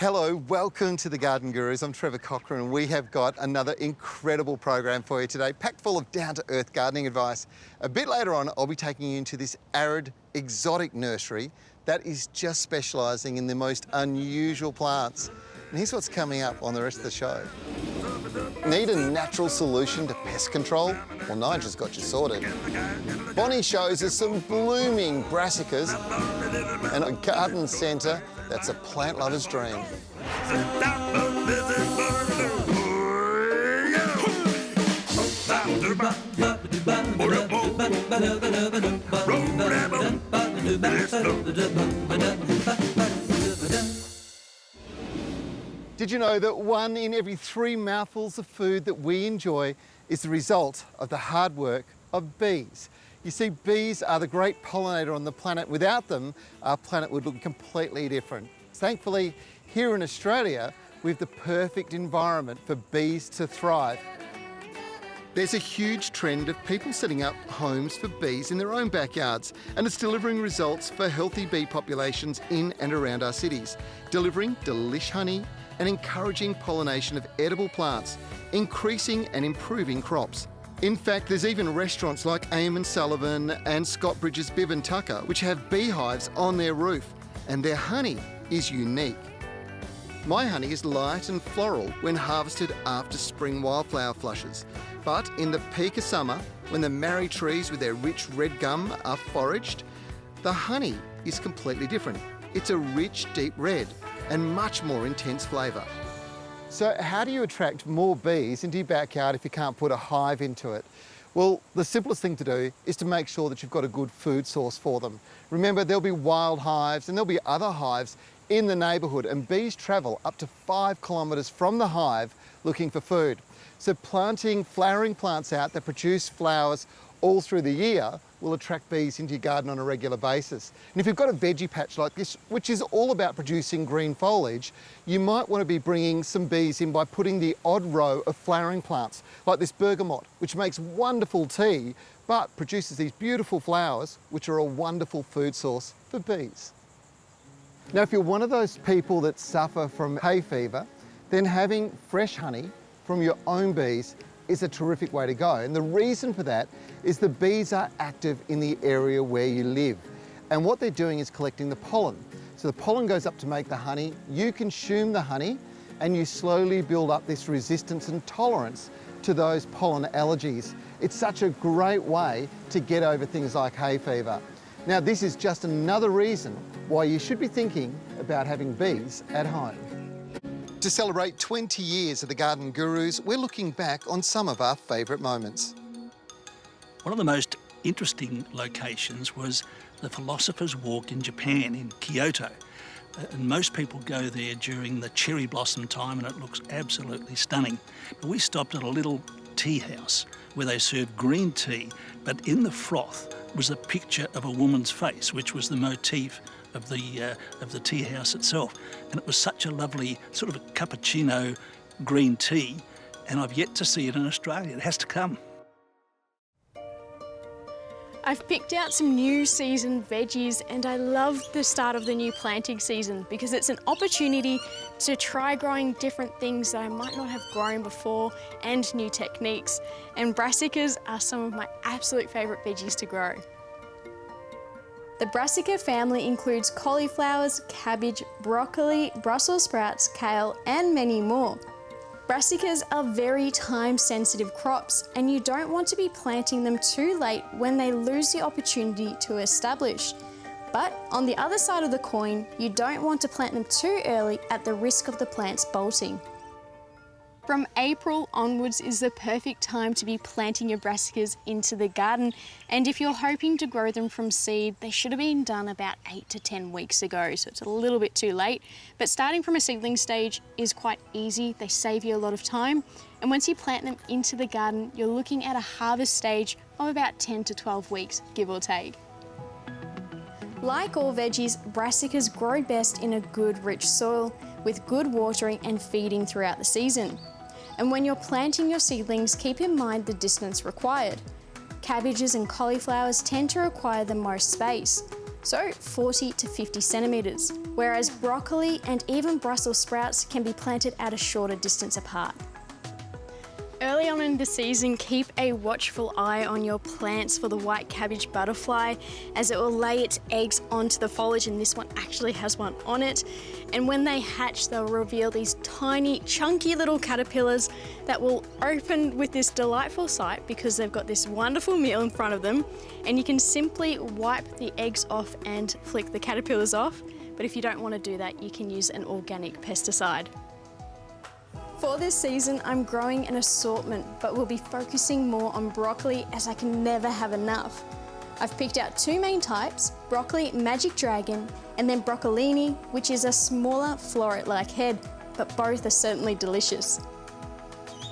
Hello, welcome to the Garden Gurus. I'm Trevor Cochran and we have got another incredible program for you today, packed full of down-to-earth gardening advice. A bit later on, I'll be taking you into this arid, exotic nursery that is just specialising in the most unusual plants. And here's what's coming up on the rest of the show. Need a natural solution to pest control? Well, Nigel's got you sorted. Bonnie shows us some blooming brassicas and a garden centre that's a plant lover's dream. Did you know that 1 in every 3 mouthfuls of food that we enjoy is the result of the hard work of bees? You see, bees are the great pollinator on the planet. Without them, our planet would look completely different. Thankfully, here in Australia, we have the perfect environment for bees to thrive. There's a huge trend of people setting up homes for bees in their own backyards, and it's delivering results for healthy bee populations in and around our cities, delivering delish honey and encouraging pollination of edible plants, increasing and improving crops. In fact, there's even restaurants like Aim & Sullivan and Scott Bridges Bibb and Tucker which have beehives on their roof, and their honey is unique. My honey is light and floral when harvested after spring wildflower flushes. But in the peak of summer, when the marri trees with their rich red gum are foraged, the honey is completely different. It's a rich, deep red and much more intense flavour. So how do you attract more bees into your backyard if you can't put a hive into it? Well, the simplest thing to do is to make sure that you've got a good food source for them. Remember, there'll be wild hives and there'll be other hives in the neighbourhood, and bees travel up to 5 kilometres from the hive looking for food. So planting flowering plants out that produce flowers all through the year will attract bees into your garden on a regular basis. And if you've got a veggie patch like this, which is all about producing green foliage, you might want to be bringing some bees in by putting the odd row of flowering plants, like this bergamot, which makes wonderful tea, but produces these beautiful flowers, which are a wonderful food source for bees. Now, if you're one of those people that suffer from hay fever, then having fresh honey from your own bees is a terrific way to go. And the reason for that is the bees are active in the area where you live. And what they're doing is collecting the pollen. So the pollen goes up to make the honey, you consume the honey, and you slowly build up this resistance and tolerance to those pollen allergies. It's such a great way to get over things like hay fever. Now, this is just another reason why you should be thinking about having bees at home. To celebrate 20 years of the Garden Gurus, we're looking back on some of our favourite moments. One of the most interesting locations was the Philosopher's Walk in Japan, in Kyoto. And most people go there during the cherry blossom time and it looks absolutely stunning. But we stopped at a little tea house where they served green tea, but in the froth was a picture of a woman's face, which was the motif of the tea house itself. And it was such a lovely sort of a cappuccino green tea, and I've yet to see it in Australia. It has to come. I've picked out some new season veggies and I love the start of the new planting season because it's an opportunity to try growing different things that I might not have grown before and new techniques. And brassicas are some of my absolute favourite veggies to grow. The brassica family includes cauliflowers, cabbage, broccoli, Brussels sprouts, kale and many more. Brassicas are very time-sensitive crops and you don't want to be planting them too late when they lose the opportunity to establish. But on the other side of the coin, you don't want to plant them too early at the risk of the plants bolting. From April onwards is the perfect time to be planting your brassicas into the garden, and if you're hoping to grow them from seed, they should have been done about 8 to 10 weeks ago, so it's a little bit too late. But starting from a seedling stage is quite easy, they save you a lot of time, and once you plant them into the garden, you're looking at a harvest stage of about 10 to 12 weeks, give or take. Like all veggies, brassicas grow best in a good rich soil with good watering and feeding throughout the season. And when you're planting your seedlings, keep in mind the distance required. Cabbages and cauliflowers tend to require the most space. so 40 to 50 centimetres, whereas broccoli and even Brussels sprouts can be planted at a shorter distance apart. Early on in the season, keep a watchful eye on your plants for the white cabbage butterfly, as it will lay its eggs onto the foliage, and this one actually has one on it. And when they hatch, they'll reveal these tiny, chunky little caterpillars that will open with this delightful sight because they've got this wonderful meal in front of them. And you can simply wipe the eggs off and flick the caterpillars off. But if you don't want to do that, you can use an organic pesticide. For this season, I'm growing an assortment, but we'll be focusing more on broccoli as I can never have enough. I've picked out two main types, broccoli Magic Dragon and then broccolini, which is a smaller floret-like head, but both are certainly delicious.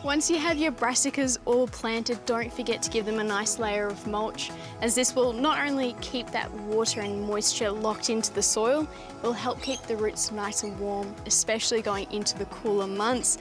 Once you have your brassicas all planted, don't forget to give them a nice layer of mulch, as this will not only keep that water and moisture locked into the soil, it will help keep the roots nice and warm, especially going into the cooler months.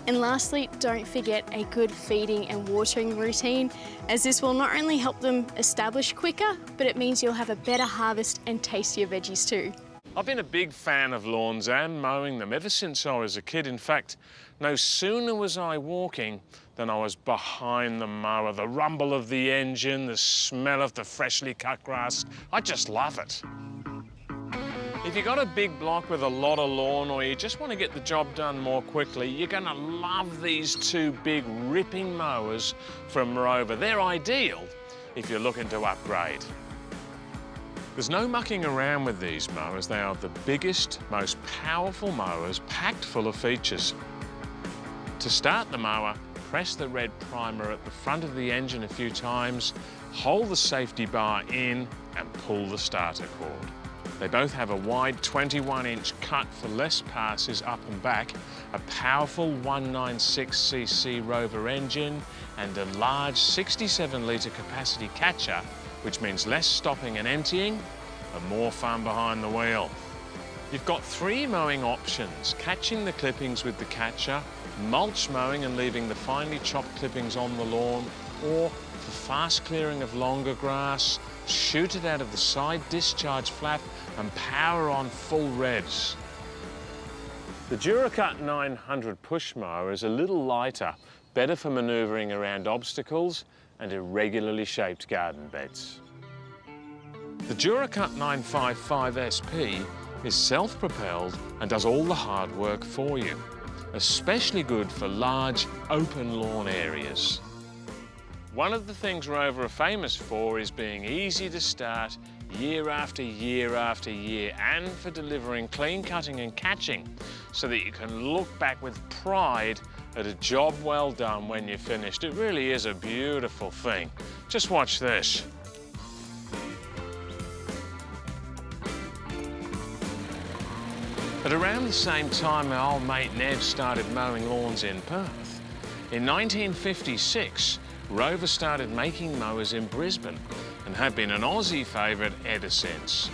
And lastly, don't forget a good feeding and watering routine, as this will not only help them establish quicker, but it means you'll have a better harvest and tastier veggies too. I've been a big fan of lawns and mowing them ever since I was a kid. In fact, no sooner was I walking than I was behind the mower. The rumble of the engine, the smell of the freshly cut grass, I just love it. If you've got a big block with a lot of lawn, or you just want to get the job done more quickly, you're going to love these two big ripping mowers from Rover. They're ideal if you're looking to upgrade. There's no mucking around with these mowers. They are the biggest, most powerful mowers, packed full of features. To start the mower, press the red primer at the front of the engine a few times, hold the safety bar in and pull the starter cord. They both have a wide 21-inch cut for less passes up and back, a powerful 196cc Rover engine and a large 67-litre capacity catcher, which means less stopping and emptying and more fun behind the wheel. You've got three mowing options: catching the clippings with the catcher, mulch mowing and leaving the finely chopped clippings on the lawn, or for fast clearing of longer grass, shoot it out of the side discharge flap and power on full revs. The DuraCut 900 push mower is a little lighter, better for manoeuvring around obstacles and irregularly shaped garden beds. The DuraCut 955 SP is self-propelled and does all the hard work for you, especially good for large open lawn areas. One of the things Rover are famous for is being easy to start year after year after year, and for delivering clean cutting and catching so that you can look back with pride at a job well done when you're finished. It really is a beautiful thing. Just watch this. At around the same time my old mate Nev started mowing lawns in Perth, in 1956, Rover started making mowers in Brisbane and have been an Aussie favourite ever since.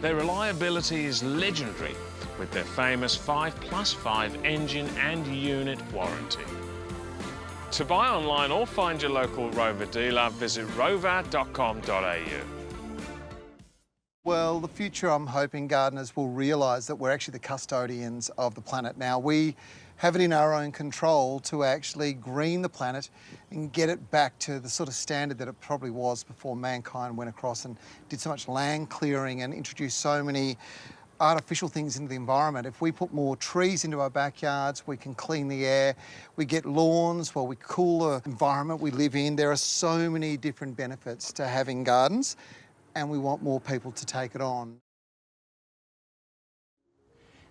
Their reliability is legendary, with their famous 5+5 engine and unit warranty. To buy online or find your local Rover dealer, visit rover.com.au. Well, the future, I'm hoping gardeners will realise that we're actually the custodians of the planet now. We have it in our own control to actually green the planet and get it back to the sort of standard that it probably was before mankind went across and did so much land clearing and introduced so many artificial things into the environment. If we put more trees into our backyards, we can clean the air, we get lawns, well, we cool the environment we live in. There are so many different benefits to having gardens, and we want more people to take it on.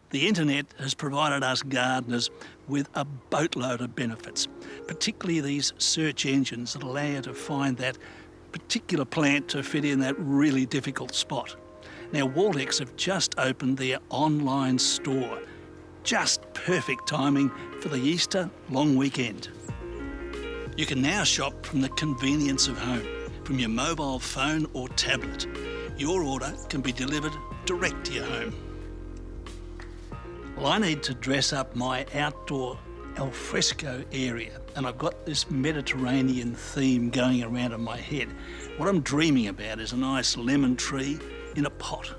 The internet has provided us gardeners with a boatload of benefits, particularly these search engines that allow you to find that particular plant to fit in that really difficult spot. Now, Waldex have just opened their online store. Just perfect timing for the Easter long weekend. You can now shop from the convenience of home, from your mobile phone or tablet. Your order can be delivered direct to your home. Well, I need to dress up my outdoor alfresco area, and I've got this Mediterranean theme going around in my head. What I'm dreaming about is a nice lemon tree in a pot.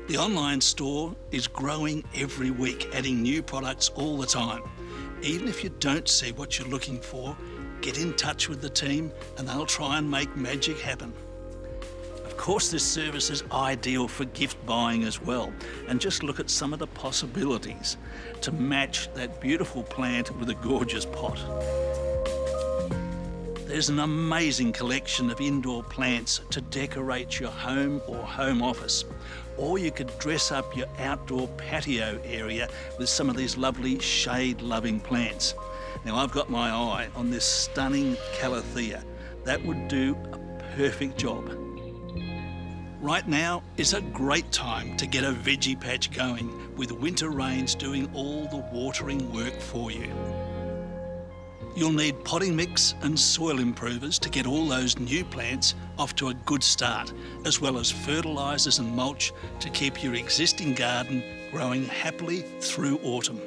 The online store is growing every week, adding new products all the time. Even if you don't see what you're looking for, get in touch with the team and they'll try and make magic happen. Of course, this service is ideal for gift buying as well, and just look at some of the possibilities to match that beautiful plant with a gorgeous pot. There's an amazing collection of indoor plants to decorate your home or home office. Or you could dress up your outdoor patio area with some of these lovely shade-loving plants. Now, I've got my eye on this stunning calathea. That would do a perfect job. Right now is a great time to get a veggie patch going, with winter rains doing all the watering work for you. You'll need potting mix and soil improvers to get all those new plants off to a good start, as well as fertilisers and mulch to keep your existing garden growing happily through autumn.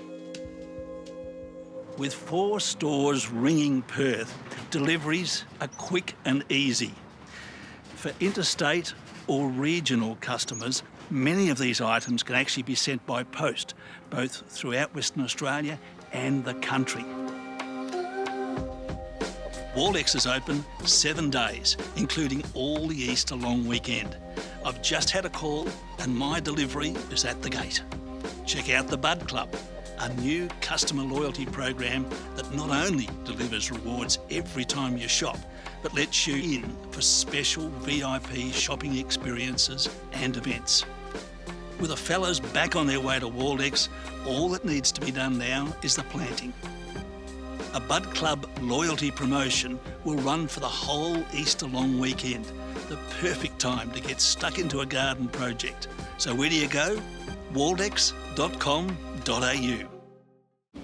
With 4 stores ringing Perth, deliveries are quick and easy. For interstate or regional customers, many of these items can actually be sent by post, both throughout Western Australia and the country. Waldex is open 7 days, including all the Easter long weekend. I've just had a call and my delivery is at the gate. Check out the Bud Club, a new customer loyalty program that not only delivers rewards every time you shop, but lets you in for special VIP shopping experiences and events. With the fellas back on their way to Waldex, all that needs to be done now is the planting. A Bud Club loyalty promotion will run for the whole Easter long weekend, the perfect time to get stuck into a garden project. So where do you go? waldex.com.au.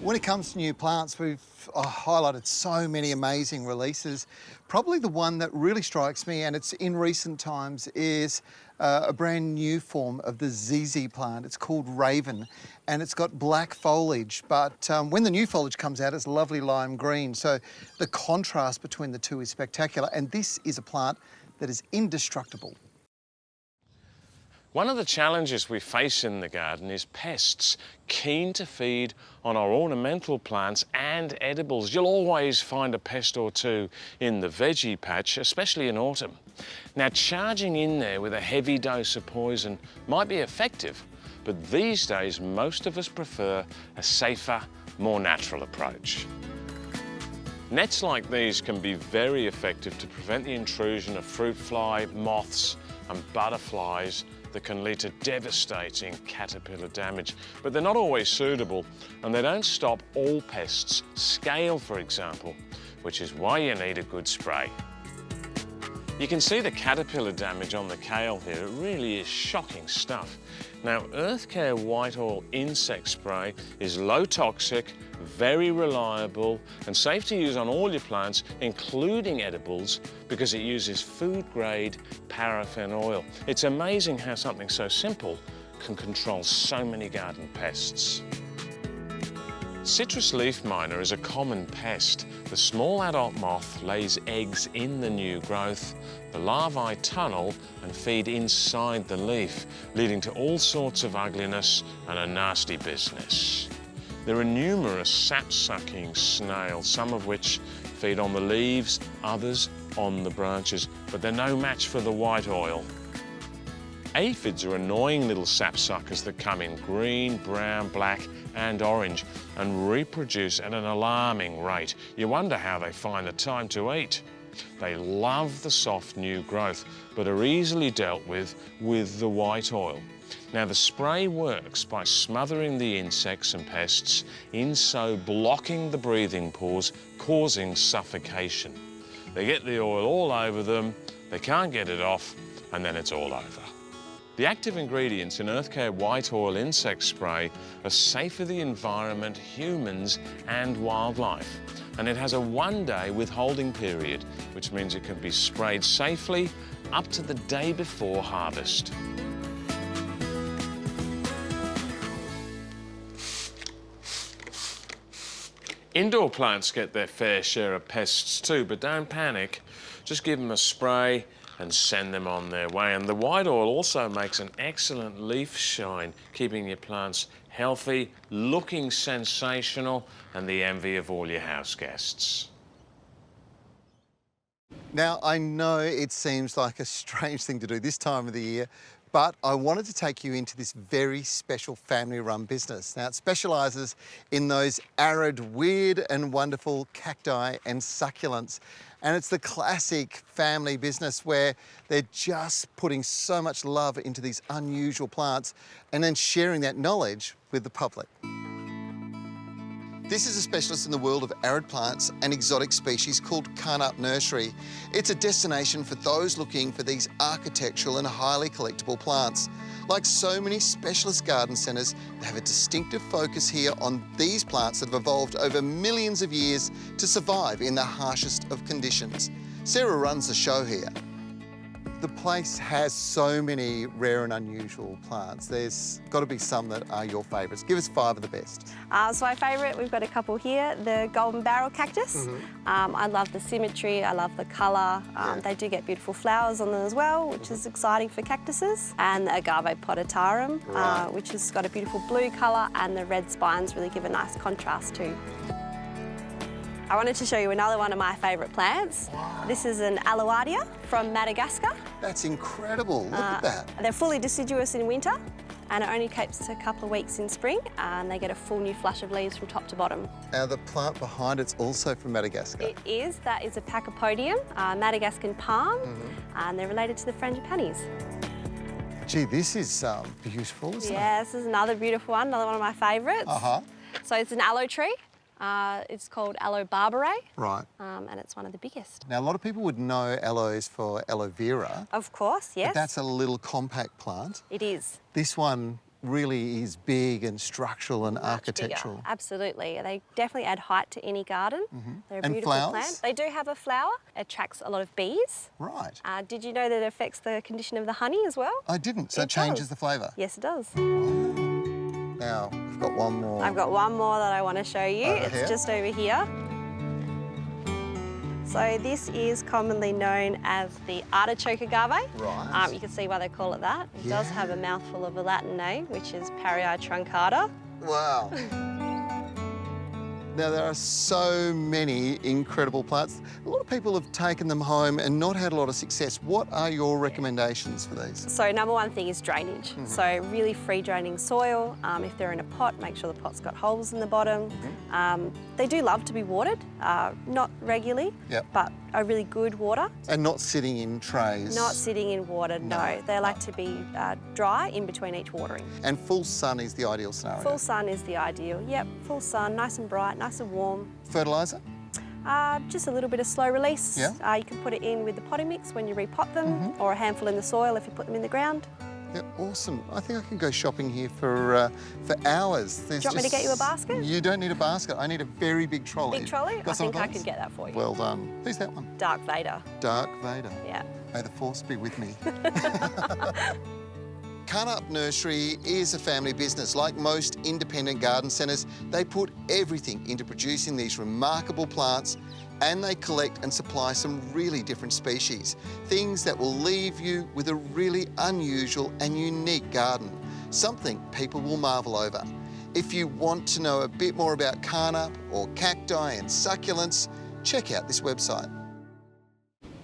When it comes to new plants, we've highlighted so many amazing releases. Probably the one that really strikes me, and it's in recent times, is a brand new form of the ZZ plant. It's called Raven, and it's got black foliage, but when the new foliage comes out, it's lovely lime green. So the contrast between the two is spectacular, and this is a plant that is indestructible. One of the challenges we face in the garden is pests, keen to feed on our ornamental plants and edibles. You'll always find a pest or two in the veggie patch, especially in autumn. Now, charging in there with a heavy dose of poison might be effective, but these days most of us prefer a safer, more natural approach. Nets like these can be very effective to prevent the intrusion of fruit fly, moths and butterflies that can lead to devastating caterpillar damage. But they're not always suitable, and they don't stop all pests, scale for example, which is why you need a good spray. You can see the caterpillar damage on the kale here. It really is shocking stuff. Now, Earthcare White Oil Insect Spray is low toxic, very reliable and safe to use on all your plants, including edibles, because it uses food-grade paraffin oil. It's amazing how something so simple can control so many garden pests. Citrus leaf miner is a common pest. The small adult moth lays eggs in the new growth. The larvae tunnel and feed inside the leaf, leading to all sorts of ugliness and a nasty business. There are numerous sap-sucking snails, some of which feed on the leaves, others on the branches, but they're no match for the white oil. Aphids are annoying little sapsuckers that come in green, brown, black and orange and reproduce at an alarming rate. You wonder how they find the time to eat. They love the soft new growth, but are easily dealt with the white oil. Now, the spray works by smothering the insects and pests, in so blocking the breathing pores, causing suffocation. They get the oil all over them, they can't get it off, and then it's all over. The active ingredients in Earthcare White Oil Insect Spray are safe for the environment, humans and wildlife. And it has a 1-day withholding period, which means it can be sprayed safely up to the day before harvest. Indoor plants get their fair share of pests too, but don't panic. Just give them a spray and send them on their way. And the white oil also makes an excellent leaf shine, keeping your plants healthy, looking sensational, and the envy of all your house guests. Now, I know it seems like a strange thing to do this time of the year, but I wanted to take you into this very special family-run business. Now, it specialises in those arid, weird and wonderful cacti and succulents. And it's the classic family business where they're just putting so much love into these unusual plants and then sharing that knowledge with the public. This is a specialist in the world of arid plants and exotic species called Carnut Nursery. It's a destination for those looking for these architectural and highly collectible plants. Like so many specialist garden centres, they have a distinctive focus here on these plants that have evolved over millions of years to survive in the harshest of conditions. Sarah runs the show here. The place has so many rare and unusual plants. There's got to be some that are your favourites. Give us 5 of the best. So my favourite, we've got a couple here. The Golden Barrel Cactus. I love the symmetry, I love the colour. They do get beautiful flowers on them as well, which is exciting for cactuses. And the Agave Podatarum, which has got a beautiful blue colour, and the red spines really give a nice contrast too. I wanted to show you another one of my favourite plants. Wow. This is an Aloe from Madagascar. That's incredible. Look at that. They're fully deciduous in winter, and it only keeps a couple of weeks in spring, and they get a full new flush of leaves from top to bottom. Now, the plant behind it's also from Madagascar. It is. That is a Pachypodium, Madagascan palm, and they're related to the Frangipanis. Gee, this is beautiful, isn't it? Yeah, this is another beautiful one, another one of my favourites. So it's an aloe tree. It's called Aloe Barberae. Right. And it's one of the biggest. Now, a lot of people would know aloes for aloe vera. Of course, yes. But that's a little compact plant. It is. This one really is big and structural and Much architectural. bigger. Absolutely. They definitely add height to any garden. They're a And beautiful flowers? plant. They do have a flower. It attracts a lot of bees. Right. Did you know that it affects the condition of the honey as well? I didn't, so it It changes does. the flavour. Yes, it does. Now, we've got one more. I've got one more that I want to show you. Over It's here? just over here. So this is commonly known as the artichoke agave. Right. You can see why they call it that. It does have a mouthful of a Latin name, which is Parrii truncata. Wow. Now, there are so many incredible plants. A lot of people have taken them home and not had a lot of success. What are your recommendations for these? So number one thing is drainage. So really free draining soil. If they're in a pot, make sure the pot's got holes in the bottom. They do love to be watered, not regularly, but a really good water. And not sitting in trays. Not sitting in water, no. They like to be dry in between each watering. And full sun is the ideal scenario. Full sun is the ideal. Yep, full sun, nice and bright, nice and warm. Fertiliser? Just a little bit of slow release. Yeah. You can put it in with the potting mix when you repot them, or a handful in the soil if you put them in the ground. Yeah, awesome. I think I can go shopping here for hours. Do you want me to get you a basket? You don't need a basket. I need a very big trolley. Big trolley? Got I some think of I those? could get that for you. Well done. Who's that one? Dark Vader. Dark Vader. Yeah. May the force be with me. Carnut Nursery is a family business. Like most independent garden centres, they put everything into producing these remarkable plants, and they collect and supply some really different species, things that will leave you with a really unusual and unique garden, something people will marvel over. If you want to know a bit more about carnut or cacti and succulents, check out this website.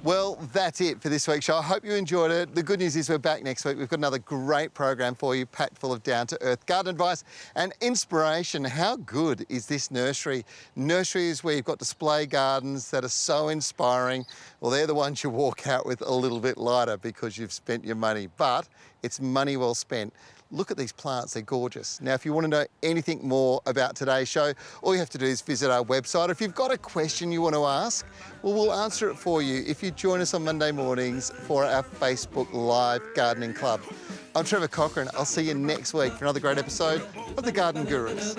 Well, that's it for this week's show. I hope you enjoyed it. The good news is we're back next week. We've got another great program for you, packed full of down-to-earth garden advice and inspiration. How good is this nursery? Nurseries where you've got display gardens that are so inspiring. Well, they're the ones you walk out with a little bit lighter because you've spent your money, but it's money well spent. Look at these plants, they're gorgeous. Now, if you want to know anything more about today's show, all you have to do is visit our website. If you've got a question you want to ask, well, we'll answer it for you if you join us on Monday mornings for our Facebook Live Gardening Club. I'm Trevor Cochran. I'll see you next week for another great episode of The Garden Gurus.